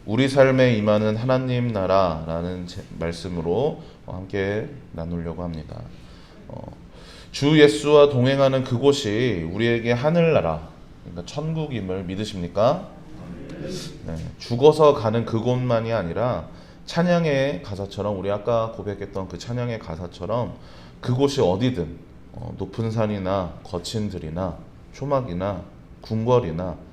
우리 삶에 임하는 하나님 나라라는 말씀으로 함께 나누려고 합니다. 주 예수와 동행하는 그곳이 우리에게 하늘나라, 그러니까 천국임을 믿으십니까? 네, 죽어서 가는 그곳만이 아니라 찬양의 가사처럼, 우리 아까 고백했던 그 찬양의 가사처럼 그곳이 어디든 높은 산이나 거친 들이나 초막이나 궁궐이나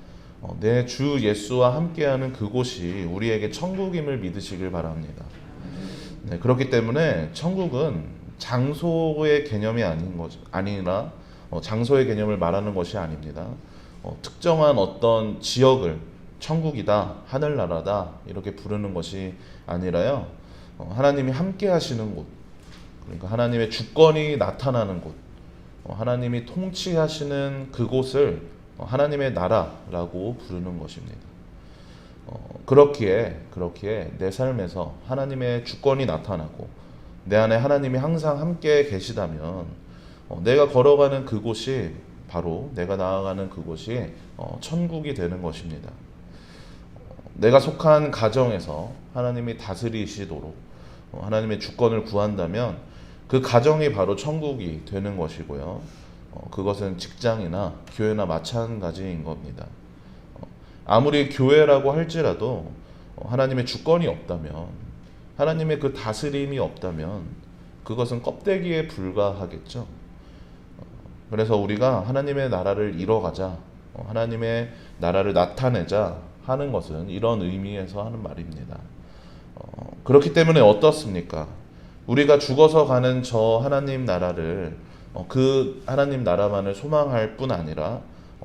내 주 예수와 함께하는 그곳이 우리에게 천국임을 믿으시길 바랍니다. 네, 그렇기 때문에 천국은 장소의 개념이 아니라 장소의 개념을 말하는 것이 아닙니다. 특정한 어떤 지역을 천국이다, 하늘나라다 이렇게 부르는 것이 아니라요. 하나님이 함께 하시는 곳, 그러니까 하나님의 주권이 나타나는 곳, 하나님이 통치하시는 그곳을 하나님의 나라라고 부르는 것입니다. 그렇기에 내 삶에서 하나님의 주권이 나타나고 내 안에 하나님이 항상 함께 계시다면 내가 걸어가는 그곳이 바로 내가 나아가는 그곳이 천국이 되는 것입니다. 내가 속한 가정에서 하나님이 다스리시도록 하나님의 주권을 구한다면 그 가정이 바로 천국이 되는 것이고요. 그것은 직장이나 교회나 마찬가지인 겁니다. 아무리 교회라고 할지라도 하나님의 주권이 없다면, 하나님의 그 다스림이 없다면 그것은 껍데기에 불과하겠죠. 그래서 우리가 하나님의 나라를 이뤄가자, 하나님의 나라를 나타내자 하는 것은 이런 의미에서 하는 말입니다. 그렇기 때문에 어떻습니까? 우리가 죽어서 가는 저 하나님 나라를 그 하나님 나라만을 소망할 뿐 아니라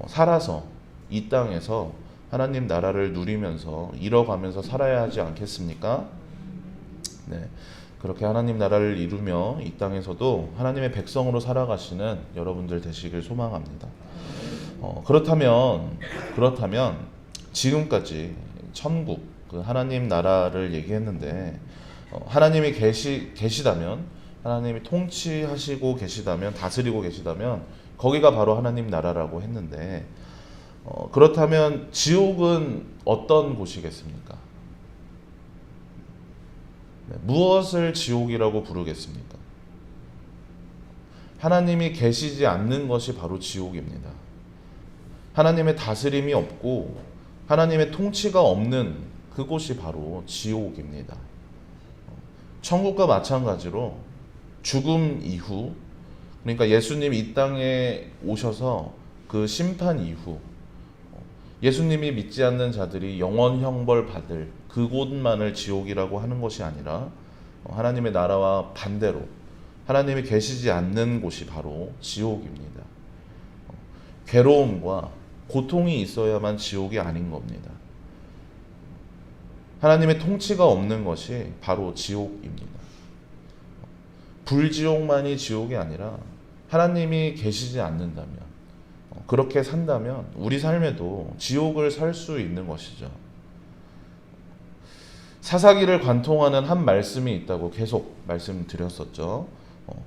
살아서 이 땅에서 하나님 나라를 누리면서 이뤄가면서 살아야 하지 않겠습니까? 네, 그렇게 하나님 나라를 이루며 이 땅에서도 하나님의 백성으로 살아가시는 여러분들 되시길 소망합니다. 그렇다면 지금까지 천국, 그 하나님 나라를 얘기했는데 하나님이 계시다면, 하나님이 통치하시고 계시다면, 다스리고 계시다면 거기가 바로 하나님 나라라고 했는데 그렇다면 지옥은 어떤 곳이겠습니까? 네, 무엇을 지옥이라고 부르겠습니까? 하나님이 계시지 않는 것이 바로 지옥입니다. 하나님의 다스림이 없고 하나님의 통치가 없는 그곳이 바로 지옥입니다. 천국과 마찬가지로 죽음 이후, 그러니까 예수님이 이 땅에 오셔서 그 심판 이후 예수님이 믿지 않는 자들이 영원 형벌 받을 그곳만을 지옥이라고 하는 것이 아니라 하나님의 나라와 반대로 하나님이 계시지 않는 곳이 바로 지옥입니다. 괴로움과 고통이 있어야만 지옥이 아닌 겁니다. 하나님의 통치가 없는 것이 바로 지옥입니다. 불지옥만이 지옥이 아니라 하나님이 계시지 않는다면, 그렇게 산다면 우리 삶에도 지옥을 살 수 있는 것이죠. 사사기를 관통하는 한 말씀이 있다고 계속 말씀드렸었죠.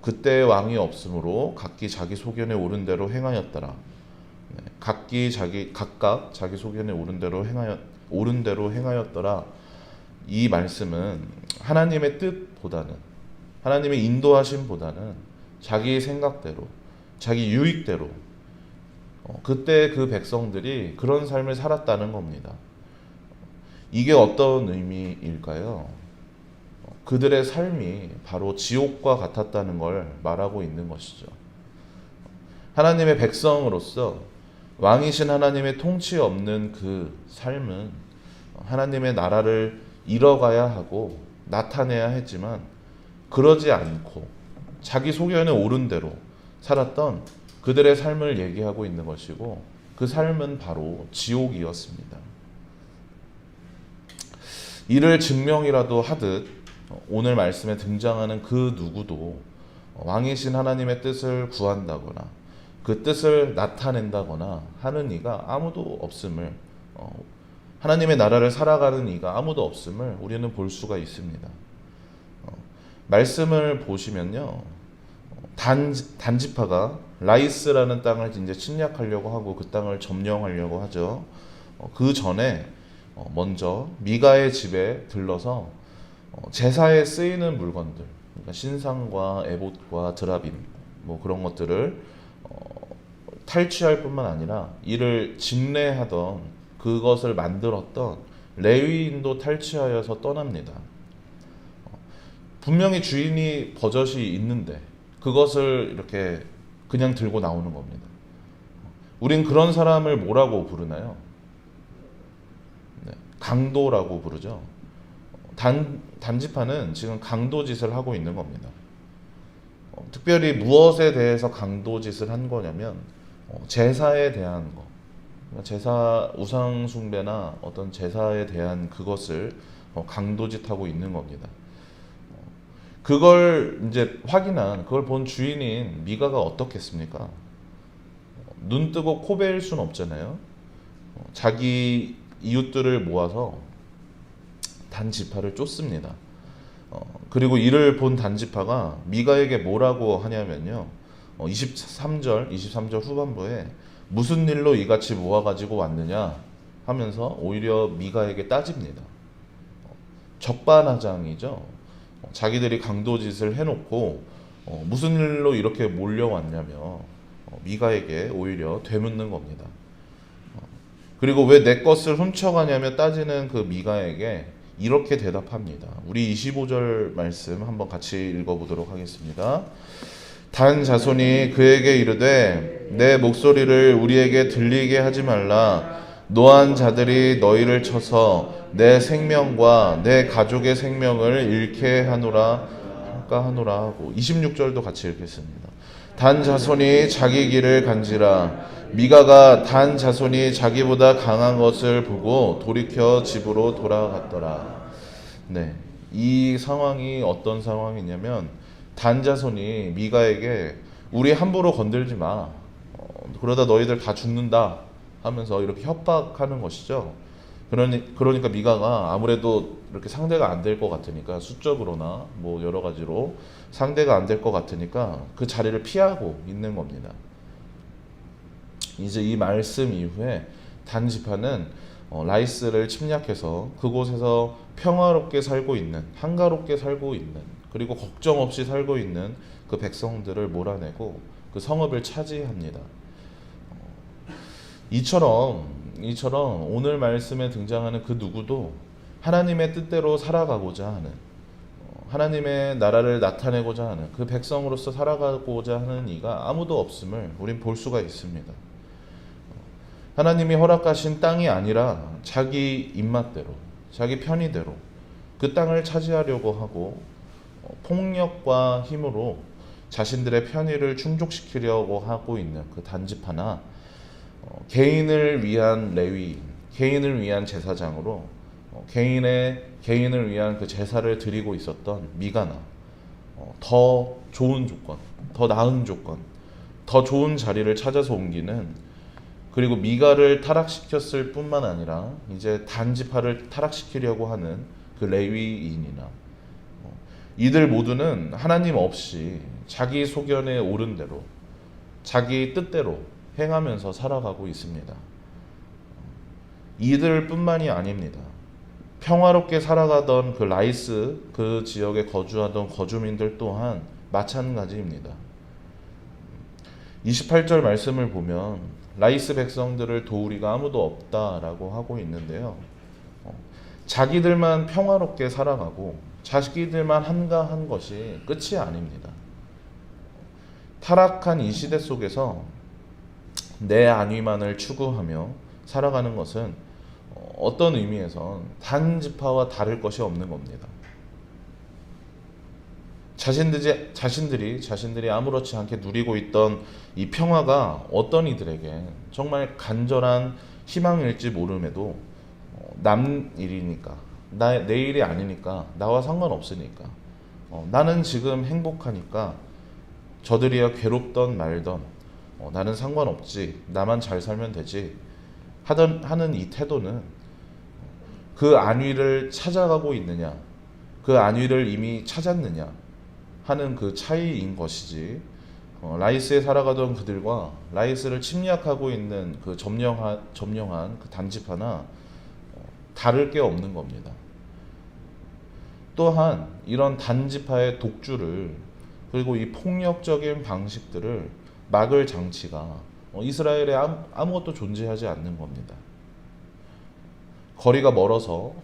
그때 왕이 없으므로 각기 자기 소견에 오른 대로 행하였더라. 각각 자기 소견에 오른 대로 행하였더라. 이 말씀은 하나님의 뜻보다는, 하나님의 인도하심보다는 자기 생각대로, 자기 유익대로 그때 그 백성들이 그런 삶을 살았다는 겁니다. 이게 어떤 의미일까요? 그들의 삶이 바로 지옥과 같았다는 걸 말하고 있는 것이죠. 하나님의 백성으로서 왕이신 하나님의 통치 없는 그 삶은 하나님의 나라를 이뤄가야 하고 나타내야 했지만 그러지 않고 자기 소견에 오른 대로 살았던 그들의 삶을 얘기하고 있는 것이고, 그 삶은 바로 지옥이었습니다. 이를 증명이라도 하듯 오늘 말씀에 등장하는 그 누구도 왕이신 하나님의 뜻을 구한다거나 그 뜻을 나타낸다거나 하는 이가 아무도 없음을, 하나님의 나라를 살아가는 이가 아무도 없음을 우리는 볼 수가 있습니다. 말씀을 보시면요, 단지파가 라이스라는 땅을 이제 침략하려고 하고 그 땅을 점령하려고 하죠. 그 전에 먼저 미가의 집에 들러서 제사에 쓰이는 물건들, 그러니까 신상과 에봇과 드라빔 뭐 그런 것들을 탈취할 뿐만 아니라 이를 집례하던 그것을 만들었던 레위인도 탈취하여서 떠납니다. 분명히 주인이 버젓이 있는데 그것을 이렇게 그냥 들고 나오는 겁니다. 우린 그런 사람을 뭐라고 부르나요? 네, 강도라고 부르죠. 단지파는 지금 강도짓을 하고 있는 겁니다. 특별히 무엇에 대해서 강도짓을 한 거냐면 제사에 대한 거, 제사 우상 숭배나 어떤 제사에 대한 그것을 강도짓하고 있는 겁니다. 그걸 이제 그걸 본 주인인 미가가 어떻겠습니까? 눈 뜨고 코 베일 수는 없잖아요. 자기 이웃들을 모아서 단지파를 쫓습니다. 그리고 이를 본 단지파가 미가에게 뭐라고 하냐면요. 23절 후반부에 무슨 일로 이같이 모아가지고 왔느냐 하면서 오히려 미가에게 따집니다. 적반하장이죠. 자기들이 강도짓을 해놓고 무슨 일로 이렇게 몰려왔냐며 미가에게 오히려 되묻는 겁니다. 그리고 왜 내 것을 훔쳐가냐며 따지는 그 미가에게 이렇게 대답합니다. 우리 25절 말씀 한번 같이 읽어보도록 하겠습니다. 단 자손이 그에게 이르되 내 목소리를 우리에게 들리게 하지 말라. 노한 자들이 너희를 쳐서 내 생명과 내 가족의 생명을 잃게 하노라 하고 26절도 같이 읽겠습니다. 단 자손이 자기 길을 간지라. 미가가 단 자손이 자기보다 강한 것을 보고 돌이켜 집으로 돌아갔더라. 네, 이 상황이 어떤 상황이냐면 단 자손이 미가에게 우리 함부로 건들지 마. 그러다 너희들 다 죽는다 하면서 이렇게 협박하는 것이죠. 그러니까 미가가 아무래도 이렇게 상대가 안 될 것 같으니까 수적으로나 뭐 여러 가지로 상대가 안 될 것 같으니까 그 자리를 피하고 있는 겁니다. 이제 이 말씀 이후에 단 지파는 라이스를 침략해서 그곳에서 평화롭게 살고 있는, 한가롭게 살고 있는, 그리고 걱정 없이 살고 있는 그 백성들을 몰아내고 그 성읍을 차지합니다. 이처럼 오늘 말씀에 등장하는 그 누구도 하나님의 뜻대로 살아가고자 하는, 하나님의 나라를 나타내고자 하는 그 백성으로서 살아가고자 하는 이가 아무도 없음을 우린 볼 수가 있습니다. 하나님이 허락하신 땅이 아니라 자기 입맛대로, 자기 편의대로 그 땅을 차지하려고 하고 폭력과 힘으로 자신들의 편의를 충족시키려고 하고 있는 그 단지파나 개인을 위한 레위인, 개인을 위한 제사장으로 개인을 위한 그 제사를 드리고 있었던 미가나 더 좋은 조건, 더 나은 조건, 더 좋은 자리를 찾아서 옮기는, 그리고 미가를 타락시켰을 뿐만 아니라 이제 단지파를 타락시키려고 하는 그 레위인이나 이들 모두는 하나님 없이 자기 소견에 옳은 대로 자기 뜻대로 행하면서 살아가고 있습니다. 이들뿐만이 아닙니다. 평화롭게 살아가던 그 라이스 그 지역에 거주하던 거주민들 또한 마찬가지입니다. 28절 말씀을 보면 라이스 백성들을 도우리가 아무도 없다라고 하고 있는데요. 자기들만 평화롭게 살아가고 자기들만 한가한 것이 끝이 아닙니다. 타락한 이 시대 속에서 내 안위만을 추구하며 살아가는 것은 어떤 의미에선 단지파와 다를 것이 없는 겁니다. 자신들이 아무렇지 않게 누리고 있던 이 평화가 어떤 이들에게 정말 간절한 희망일지 모름에도 남 일이니까, 내 일이 아니니까, 나와 상관없으니까, 나는 지금 행복하니까 저들이야 괴롭던 말던 나는 상관없지, 나만 잘 살면 되지 하는 이 태도는 그 안위를 찾아가고 있느냐, 그 안위를 이미 찾았느냐 하는 그 차이인 것이지, 라이스에 살아가던 그들과 라이스를 침략하고 있는 그 점령한 그 단지파나 다를 게 없는 겁니다. 또한 이런 단지파의 독주를 그리고 이 폭력적인 방식들을 막을 장치가 이스라엘에 아무것도 존재하지 않는 겁니다. 거리가 멀어서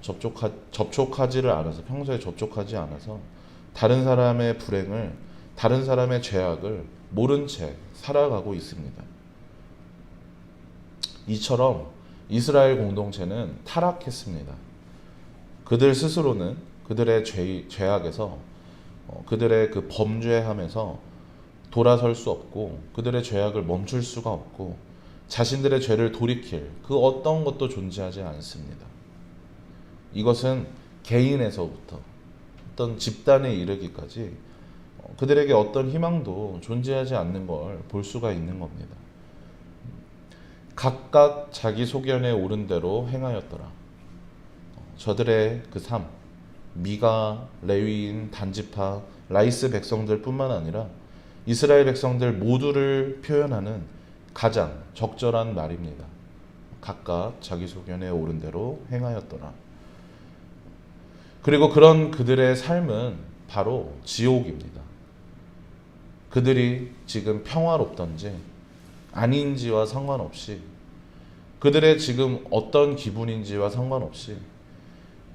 접촉하지를 않아서 평소에 접촉하지 않아서 다른 사람의 불행을 다른 사람의 죄악을 모른 채 살아가고 있습니다. 이처럼 이스라엘 공동체는 타락했습니다. 그들 스스로는 그들의 죄악에서 그들의 그 범죄함에서 돌아설 수 없고 그들의 죄악을 멈출 수가 없고 자신들의 죄를 돌이킬 그 어떤 것도 존재하지 않습니다. 이것은 개인에서부터 어떤 집단에 이르기까지 그들에게 어떤 희망도 존재하지 않는 걸 볼 수가 있는 겁니다. 각각 자기 소견에 오른 대로 행하였더라. 저들의 그 삶, 미가, 레위인, 단지파, 라이스 백성들 뿐만 아니라 이스라엘 백성들 모두를 표현하는 가장 적절한 말입니다. 각각 자기 소견에 오른 대로 행하였더라. 그리고 그런 그들의 삶은 바로 지옥입니다. 그들이 지금 평화롭던지 아닌지와 상관없이 그들의 지금 어떤 기분인지와 상관없이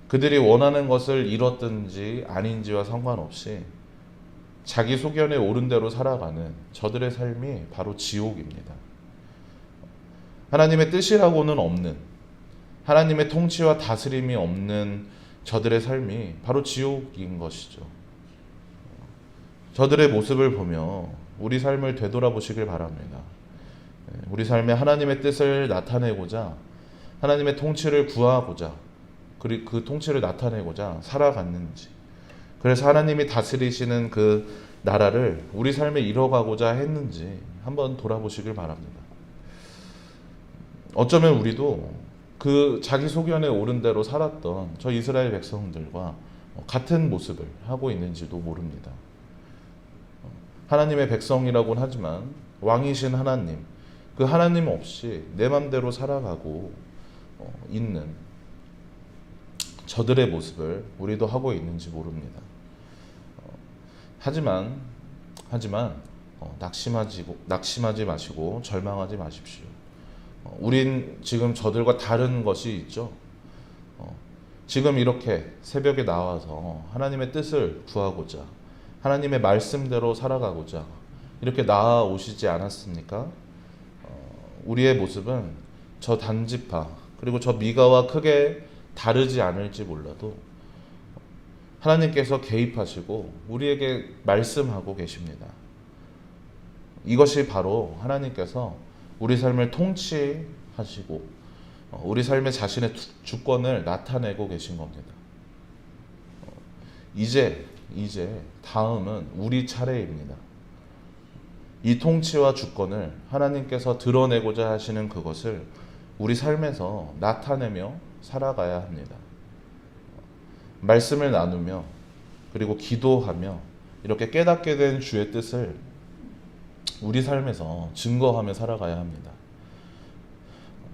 그들이 원하는 것을 이뤘든지 아닌지와 상관없이 자기 소견에 오른 대로 살아가는 저들의 삶이 바로 지옥입니다. 하나님의 뜻이라고는 없는, 하나님의 통치와 다스림이 없는 저들의 삶이 바로 지옥인 것이죠. 저들의 모습을 보며 우리 삶을 되돌아보시길 바랍니다. 우리 삶에 하나님의 뜻을 나타내고자, 하나님의 통치를 구하고자, 그리고 그 통치를 나타내고자 살아갔는지, 그래서 하나님이 다스리시는 그 나라를 우리 삶에 이뤄가고자 했는지 한번 돌아보시길 바랍니다. 어쩌면 우리도 그 자기 소견에 오른 대로 살았던 저 이스라엘 백성들과 같은 모습을 하고 있는지도 모릅니다. 하나님의 백성이라고는 하지만 왕이신 하나님, 그 하나님 없이 내 맘대로 살아가고 있는 저들의 모습을 우리도 하고 있는지 모릅니다. 하지만 낙심하지 마시고 절망하지 마십시오. 우린 지금 저들과 다른 것이 있죠. 지금 이렇게 새벽에 나와서 하나님의 뜻을 구하고자, 하나님의 말씀대로 살아가고자 이렇게 나아오시지 않았습니까? 우리의 모습은 저 단지파 그리고 저 미가와 크게 다르지 않을지 몰라도 하나님께서 개입하시고 우리에게 말씀하고 계십니다. 이것이 바로 하나님께서 우리 삶을 통치하시고 우리 삶의 자신의 주권을 나타내고 계신 겁니다. 이제 다음은 우리 차례입니다. 이 통치와 주권을 하나님께서 드러내고자 하시는 그것을 우리 삶에서 나타내며 살아가야 합니다. 말씀을 나누며 그리고 기도하며 이렇게 깨닫게 된 주의 뜻을 우리 삶에서 증거하며 살아가야 합니다.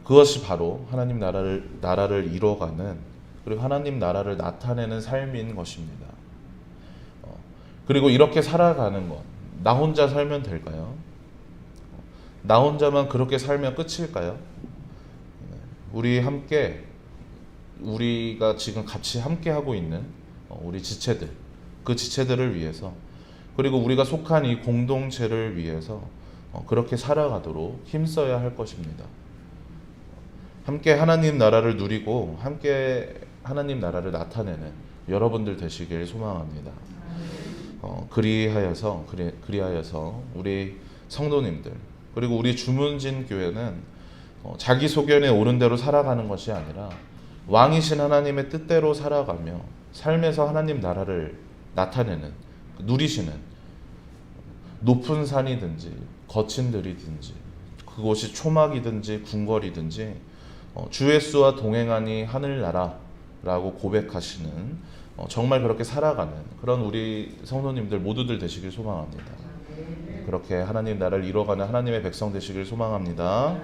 그것이 바로 하나님 나라를 이뤄가는 그리고 하나님 나라를 나타내는 삶인 것입니다. 그리고 이렇게 살아가는 것, 나 혼자 살면 될까요? 나 혼자만 그렇게 살면 끝일까요? 우리가 지금 같이 함께 하고 있는 우리 지체들, 그 지체들을 위해서 그리고 우리가 속한 이 공동체를 위해서 그렇게 살아가도록 힘써야 할 것입니다. 함께 하나님 나라를 누리고 함께 하나님 나라를 나타내는 여러분들 되시길 소망합니다. 그리하여서 우리 성도님들 그리고 우리 주문진 교회는 자기 소견에 오른 대로 살아가는 것이 아니라 왕이신 하나님의 뜻대로 살아가며 삶에서 하나님 나라를 나타내는 누리시는 높은 산이든지 거친 들이든지 그곳이 초막이든지 궁궐이든지 주 예수와 동행하니 하늘나라라고 고백하시는 정말 그렇게 살아가는 그런 우리 성도님들 모두들 되시길 소망합니다. 그렇게 하나님 나라를 이뤄가는 하나님의 백성 되시길 소망합니다.